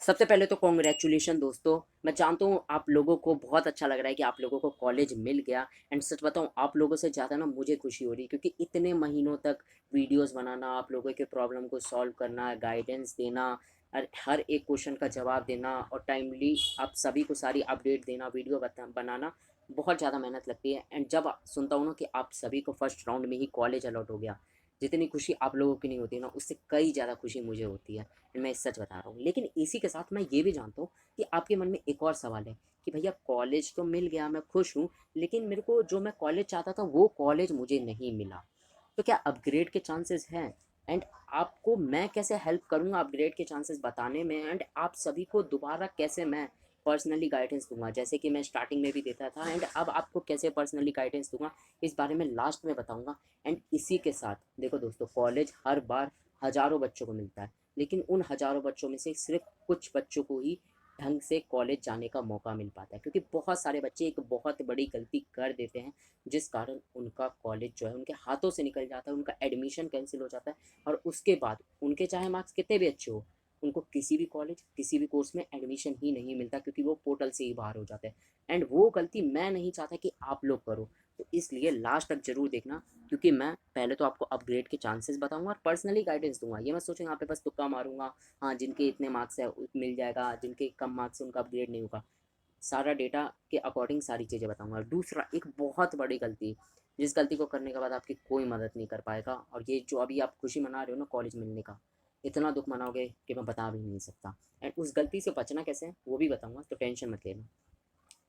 सबसे पहले तो कॉन्ग्रेचुलेशन दोस्तों। मैं जानता हूँ आप लोगों को बहुत अच्छा लग रहा है कि आप लोगों को कॉलेज मिल गया। एंड सच बताऊँ आप लोगों से ज़्यादा ना मुझे खुशी हो रही है, क्योंकि इतने महीनों तक वीडियोस बनाना, आप लोगों के प्रॉब्लम को सॉल्व करना, गाइडेंस देना, और हर एक क्वेश्चन का जवाब देना और टाइमली आप सभी को सारी अपडेट देना, वीडियो बनाना बहुत ज़्यादा मेहनत लगती है। एंड जब सुनता हूँ ना कि आप सभी को फर्स्ट राउंड में ही कॉलेज अलॉट हो गया, जितनी खुशी आप लोगों की नहीं होती ना, उससे कई ज़्यादा खुशी मुझे होती है। मैं सच बता रहा हूँ। लेकिन इसी के साथ मैं ये भी जानता हूँ कि आपके मन में एक और सवाल है कि भैया कॉलेज तो मिल गया, मैं खुश हूँ, लेकिन मेरे को जो मैं कॉलेज चाहता था वो कॉलेज मुझे नहीं मिला। तो क्या अपग्रेड के चांसेस हैं? एंड आपको मैं कैसे हेल्प करूँगा अपग्रेड के चांसेस बताने में, एंड आप सभी को दोबारा कैसे मैं पर्सनली गाइडेंस दूंगा, जैसे कि मैं स्टार्टिंग में भी देता था, एंड अब आपको कैसे पर्सनली गाइडेंस दूंगा, इस बारे में लास्ट में बताऊंगा। एंड इसी के साथ देखो दोस्तों, कॉलेज हर बार हज़ारों बच्चों को मिलता है, लेकिन उन हज़ारों बच्चों में से सिर्फ कुछ बच्चों को ही ढंग से कॉलेज जाने का मौका मिल पाता है, क्योंकि बहुत सारे बच्चे एक बहुत बड़ी गलती कर देते हैं, जिस कारण उनका कॉलेज जो है उनके हाथों से निकल जाता है, उनका एडमिशन कैंसिल हो जाता है। और उसके बाद उनके चाहे मार्क्स कितने भी अच्छे हो, उनको किसी भी कॉलेज किसी भी कोर्स में एडमिशन ही नहीं मिलता, क्योंकि वो पोर्टल से ही बाहर हो जाते हैं। एंड वो गलती मैं नहीं चाहता कि आप लोग करो। तो इसलिए लास्ट तक जरूर देखना, क्योंकि मैं पहले तो आपको अपग्रेड के चांसेस बताऊंगा और पर्सनली गाइडेंस दूंगा। ये मत सोचो यहाँ पे बस तुक्का मारूंगा, हाँ जिनके इतने मार्क्स है मिल जाएगा, जिनके कम मार्क्स है उनका अपग्रेड नहीं होगा। सारा डेटा के अकॉर्डिंग सारी चीज़ें बताऊंगा। दूसरा, एक बहुत बड़ी गलती, जिस गलती को करने के बाद आपकी कोई मदद नहीं कर पाएगा, और ये जो अभी आप खुशी मना रहे हो ना कॉलेज मिलने का, इतना दुख मनाओगे कि मैं बता भी नहीं सकता। एंड उस गलती से बचना कैसे है वो भी बताऊंगा, तो टेंशन मत लेना।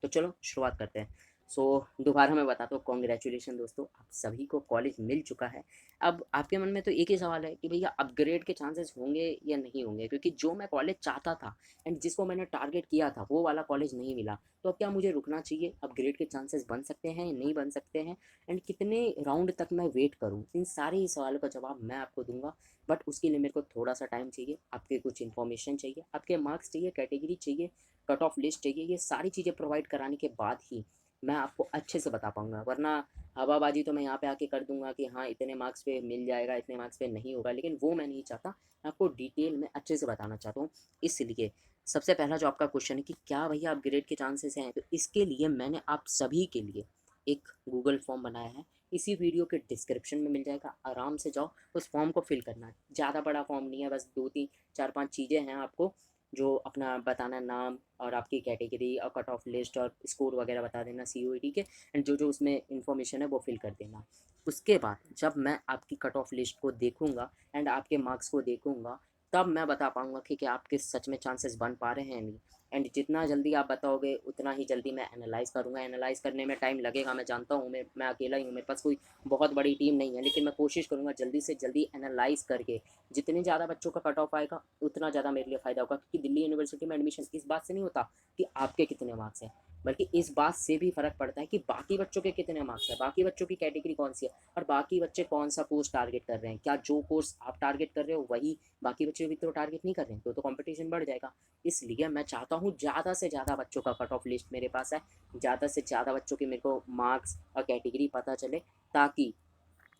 तो चलो शुरुआत करते हैं। सो दोबारा मैं बताता हूँ, कॉन्ग्रेचुलेशन दोस्तों, आप सभी को कॉलेज मिल चुका है। अब आपके मन में तो एक ही सवाल है कि भैया अपग्रेड के चांसेस होंगे या नहीं होंगे, क्योंकि जो मैं कॉलेज चाहता था एंड जिसको मैंने टारगेट किया था वो वाला कॉलेज नहीं मिला। तो अब क्या मुझे रुकना चाहिए? अपग्रेड के चांसेस बन सकते हैं, नहीं बन सकते हैं, एंड कितने राउंड तक मैं वेट करूँ? इन सारे ही सवालों का जवाब मैं आपको दूंगा। बट उसके लिए मेरे को थोड़ा सा टाइम चाहिए, आपके कुछ इन्फॉर्मेशन चाहिए, आपके मार्क्स चाहिए, कैटेगरी चाहिए, कट ऑफ लिस्ट चाहिए। ये सारी चीज़ें प्रोवाइड कराने के बाद ही मैं आपको अच्छे से बता पाऊँगा, वरना हवाबाजी तो मैं यहाँ पे आके कर दूँगा कि हाँ इतने मार्क्स पे मिल जाएगा, इतने मार्क्स पे नहीं होगा, लेकिन वो मैं नहीं चाहता। मैं आपको डिटेल में अच्छे से बताना चाहता हूँ। इसलिए सबसे पहला जो आपका क्वेश्चन है कि क्या भैया अपग्रेड के चांसेस हैं, तो इसके लिए मैंने आप सभी के लिए एक गूगल फॉर्म बनाया है। इसी वीडियो के डिस्क्रिप्शन में मिल जाएगा, आराम से जाओ उस फॉर्म को फिल करना है। ज़्यादा बड़ा फॉर्म नहीं है, बस दो तीन चार पांच चीज़ें हैं आपको, जो अपना बताना, नाम और आपकी कैटेगरी और कट ऑफ लिस्ट और स्कोर वगैरह बता देना, COED के, एंड जो जो उसमें इन्फॉर्मेशन है वो फिल कर देना। उसके बाद जब मैं आपकी कट ऑफ लिस्ट को देखूंगा एंड आपके मार्क्स को देखूंगा, तब मैं बता पाऊंगा कि क्या आपके सच में चांसेस बन पा रहे हैं नहीं। एंड जितना जल्दी आप बताओगे उतना ही जल्दी मैं एनालाइज़ करूँगा। एनालाइज़ करने में टाइम लगेगा, मैं जानता हूँ, मैं अकेला ही हूँ, मेरे पास कोई बहुत बड़ी टीम नहीं है, लेकिन मैं कोशिश करूँगा जल्दी से जल्दी एनालाइज़ करके जितने ज़्यादा बच्चों का कट ऑफ आएगा उतना ज़्यादा मेरे लिए फ़ायदा होगा। क्योंकि दिल्ली यूनिवर्सिटी में एडमिशन इस बात से नहीं होता कि आपके कितने मार्क्स हैं, बल्कि इस बात से भी फ़र्क पड़ता है कि बाकी बच्चों के कितने मार्क्स हैं, बाकी बच्चों की कैटेगरी कौन सी है, और बाकी बच्चे कौन सा कोर्स टारगेट कर रहे हैं। क्या जो कोर्स आप टारगेट कर रहे हो वही बाकी बच्चे भी तो टारगेट नहीं कर रहे हैं? तो कंपटीशन बढ़ जाएगा। इसलिए मैं चाहता हूँ ज़्यादा से ज़्यादा बच्चों का कट ऑफ लिस्ट मेरे पास है, ज़्यादा से ज़्यादा बच्चों की मेरे को मार्क्स और कैटेगरी पता चले, ताकि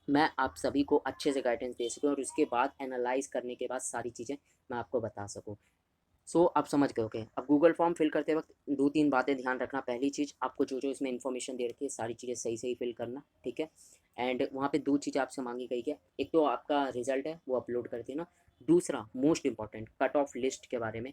मैं आप सभी को अच्छे से गाइडेंस दे सकूँ और उसके बाद एनालाइज़ करने के बाद सारी चीज़ें मैं आपको बता सकूँ। आप समझ गए होंगे। अब गूगल फॉर्म फिल करते वक्त दो तीन बातें ध्यान रखना। पहली चीज़, आपको जो जो इसमें इन्फॉर्मेशन दे रखी है सारी चीज़ें सही सही फिल करना, ठीक है। एंड वहाँ पे दो चीज़ें आपसे मांगी गई है, एक तो आपका रिजल्ट है वो अपलोड कर देना। दूसरा most important, cut off list के बारे में।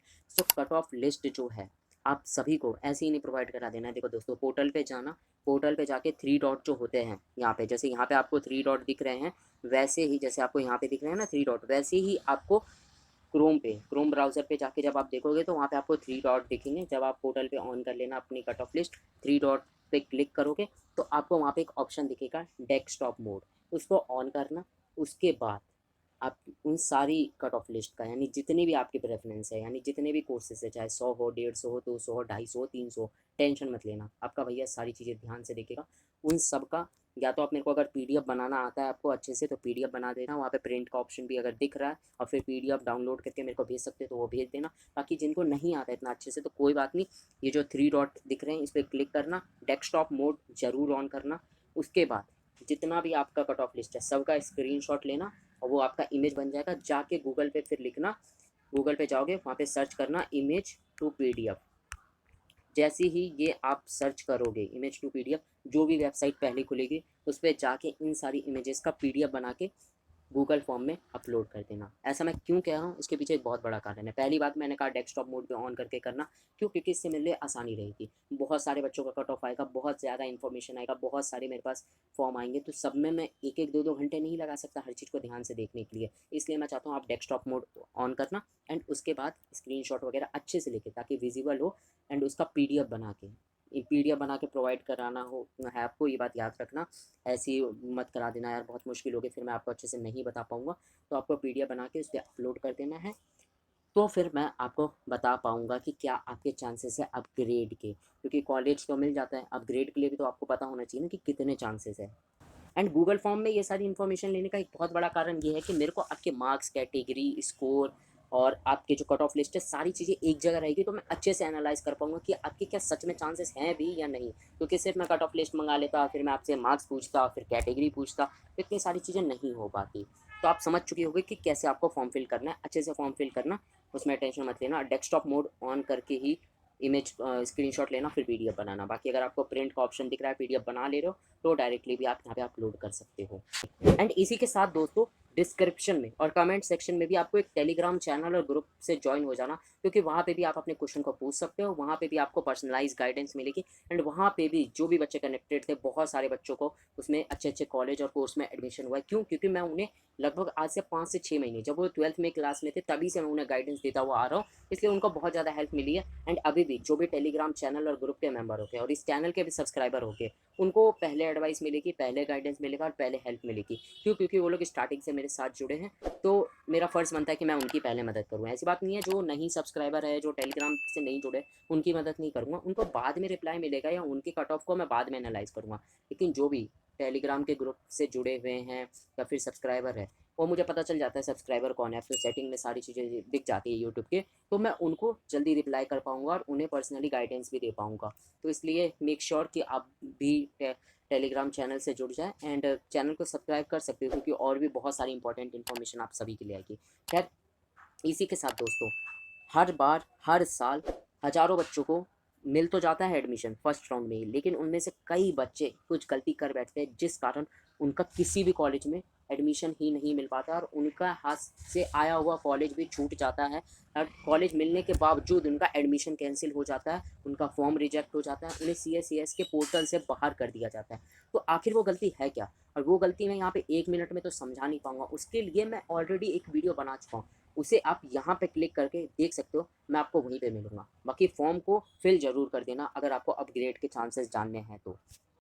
कट ऑफ लिस्ट जो है आप सभी को ऐसे ही नहीं प्रोवाइड करा देना है। देखो दोस्तों, पोर्टल पे जाना, पोर्टल पे जाके थ्री डॉट जो होते हैं यहाँ पे, जैसे यहाँ पे आपको थ्री डॉट दिख रहे हैं, वैसे ही जैसे आपको यहाँ पे दिख रहे हैं ना थ्री डॉट, वैसे ही आपको क्रोम ब्राउज़र पे जाके जब आप देखोगे तो वहाँ पे आपको थ्री डॉट दिखेंगे। जब आप पोर्टल पे ऑन कर लेना अपनी cut off list, three dot पे क्लिक करोगे तो आपको वहाँ पे एक ऑप्शन दिखेगा डेस्कटॉप मोड, उसको ऑन करना। उसके बाद आप उन सारी कट ऑफ लिस्ट का, यानी जितनी भी आपकी प्रेफरेंस है, यानी जितने भी कोर्सेज है, चाहे 100 हो, 150 हो, 200 हो, 250 हो, 300, टेंशन मत लेना, आपका भैया सारी चीज़ें ध्यान से देखेगा। उन सब का या तो आप मेरे को अगर PDF बनाना आता है आपको अच्छे से, तो PDF बना देना, वहाँ पे प्रिंट का ऑप्शन भी अगर दिख रहा है, और फिर PDF डाउनलोड करके मेरे को भेज सकते हो तो वो भेज देना। बाकी जिनको नहीं आता इतना अच्छे से तो कोई बात नहीं, ये जो थ्री डॉट दिख रहे हैं इस पर क्लिक करना, डेस्कटॉप मोड ज़रूर ऑन करना। उसके बाद जितना भी आपका कट ऑफ लिस्ट है सबका स्क्रीनशॉट लेना, और वो आपका इमेज बन जाएगा। जाके गूगल पे फिर लिखना गूगल पे जाओगे, वहाँ पे सर्च करना इमेज टू पीडीएफ। जैसे ही ये आप सर्च करोगे इमेज टू पीडीएफ, जो भी वेबसाइट पहले खुलेगी उस पर जाके इन सारी इमेजेस का पीडीएफ बना के गूगल फॉर्म में अपलोड कर देना। ऐसा मैं क्यों कह रहा हूँ, इसके पीछे एक बहुत बड़ा कारण है। पहली बात, मैंने कहा डेस्कटॉप मोड पे ऑन करके करना, क्यों? क्योंकि इससे मेरे लिए आसानी रहेगी। बहुत सारे बच्चों का कट ऑफ आएगा, बहुत ज़्यादा इन्फॉर्मेशन आएगा, बहुत सारे मेरे पास फॉर्म आएंगे, तो सब में मैं एक एक दो दो घंटे नहीं लगा सकता हर चीज़ को ध्यान से देखने के लिए। इसलिए मैं चाहता हूँ आप डेस्कटॉप मोड ऑन करना एंड उसके बाद स्क्रीनशॉट वगैरह अच्छे से लेके, ताकि विजिबल हो, एंड उसका पीडीएफ बना के, पीडीएफ बना के प्रोवाइड कराना हो है आपको। ये बात याद रखना, ऐसी मत करा देना यार, बहुत मुश्किल होगी, फिर मैं आपको अच्छे से नहीं बता पाऊँगा। तो आपको पीडीएफ बना के उस पर अपलोड कर देना है, तो फिर मैं आपको बता पाऊँगा कि क्या आपके चांसेस है अपग्रेड के, क्योंकि कॉलेज तो मिल जाता है, अपग्रेड के लिए भी तो आपको पता होना चाहिए ना कि कितने चांसेस है। एंड गूगल फॉर्म में ये सारी इन्फॉर्मेशन लेने का एक बहुत बड़ा कारण ये है कि मेरे को आपके मार्क्स, कैटेगरी, स्कोर और आपके जो कट ऑफ लिस्ट है, सारी चीज़ें एक जगह रहेगी, तो मैं अच्छे से एनालाइज कर पाऊंगा कि आपके क्या सच में चांसेस हैं भी या नहीं। क्योंकि सिर्फ मैं कट ऑफ लिस्ट मंगा लेता, फिर मैं आपसे मार्क्स पूछता, फिर कैटेगरी पूछता, तो इतनी सारी चीज़ें नहीं हो पाती। तो आप समझ चुके होंगे कि कैसे आपको फॉर्म फिल करना है, अच्छे से फॉर्म फिल करना, उसमें टेंशन मत लेना। डेस्कटॉप मोड ऑन करके ही इमेज स्क्रीनशॉट लेना, फिर पीडीएफ बनाना। बाकी अगर आपको प्रिंट का ऑप्शन दिख रहा है, पीडीएफ बना ले रहे हो, तो डायरेक्टली भी आप यहाँ पे अपलोड कर सकते हो। एंड इसी के साथ दोस्तों, डिस्क्रिप्शन में और कमेंट सेक्शन में भी आपको एक टेलीग्राम चैनल और ग्रुप से ज्वाइन हो जाना, क्योंकि वहाँ पे भी आप अपने क्वेश्चन को पूछ सकते हो, वहाँ पे भी आपको पर्सनलाइज गाइडेंस मिलेगी। एंड वहाँ पे भी जो भी बच्चे कनेक्टेड थे, बहुत सारे बच्चों को उसमें अच्छे अच्छे कॉलेज और कोर्स में एडमिशन हुआ है। क्यों? क्योंकि मैं उन्हें लगभग आज से 5 से 6 महीने, जब वो 12th में क्लास में थे, तभी से मैं उन्हें गाइडेंस देता हुआ आ रहा हूँ, इसलिए उनको बहुत ज़्यादा हेल्प मिली है। एंड अभी भी जो भी टेलीग्राम चैनल और ग्रुप के मेंबर हो गए और इस चैनल के भी सब्सक्राइबर हो गए, उनको पहले एडवाइस मिलेगी, पहले गाइडेंस मिलेगा और पहले हेल्प मिलेगी। क्यों? क्योंकि वो लोग स्टार्टिंग से मेरे साथ जुड़े हैं, तो मेरा फ़र्ज़ बनता है कि मैं उनकी पहले मदद करूँ। ऐसी बात नहीं है जो नहीं सब्सक्राइबर है, जो टेलीग्राम से नहीं जुड़े, उनकी मदद नहीं करूँगा, उनको बाद में रिप्लाई मिलेगा या उनके कट ऑफ को मैं बाद में एनालाइज़ करूँगा। लेकिन जो भी टेलीग्राम के ग्रुप से जुड़े हुए हैं या फिर सब्सक्राइबर है, वो मुझे पता चल जाता है सब्सक्राइबर कौन है, फिर सेटिंग में सारी चीज़ें दिख जाती है यूट्यूब के, तो मैं उनको जल्दी रिप्लाई कर पाऊँगा और उन्हें पर्सनली गाइडेंस भी दे पाऊँगा। तो इसलिए मेक श्योर कि आप भी टेलीग्राम चैनल से जुड़ जाएँ एंड चैनल को सब्सक्राइब कर सकते हो, क्योंकि और भी बहुत सारी इंपॉर्टेंट इन्फॉर्मेशन आप सभी के लिए आएगी। खैर, इसी के साथ दोस्तों, हर बार हर साल हज़ारों बच्चों को मिल तो जाता है एडमिशन फर्स्ट राउंड में ही, लेकिन उनमें से कई बच्चे कुछ गलती कर बैठते हैं, जिस कारण उनका किसी भी कॉलेज में एडमिशन ही नहीं मिल पाता और उनका हाथ से आया हुआ कॉलेज भी छूट जाता है। और कॉलेज मिलने के बावजूद उनका एडमिशन कैंसिल हो जाता है, उनका फॉर्म रिजेक्ट हो जाता है, उन्हें CSCS के पोर्टल से बाहर कर दिया जाता है। तो आखिर वो गलती है क्या? और वो गलती मैं यहाँ पे 1 मिनट में तो समझा नहीं पाऊंगा, उसके लिए मैं ऑलरेडी एक वीडियो बना चुका हूँ, उसे आप यहाँ पे क्लिक करके देख सकते हो, मैं आपको वहीं पे मिलूँगा। बाकी फॉर्म को फिल ज़रूर कर देना अगर आपको अपग्रेड के चांसेस जानने हैं तो।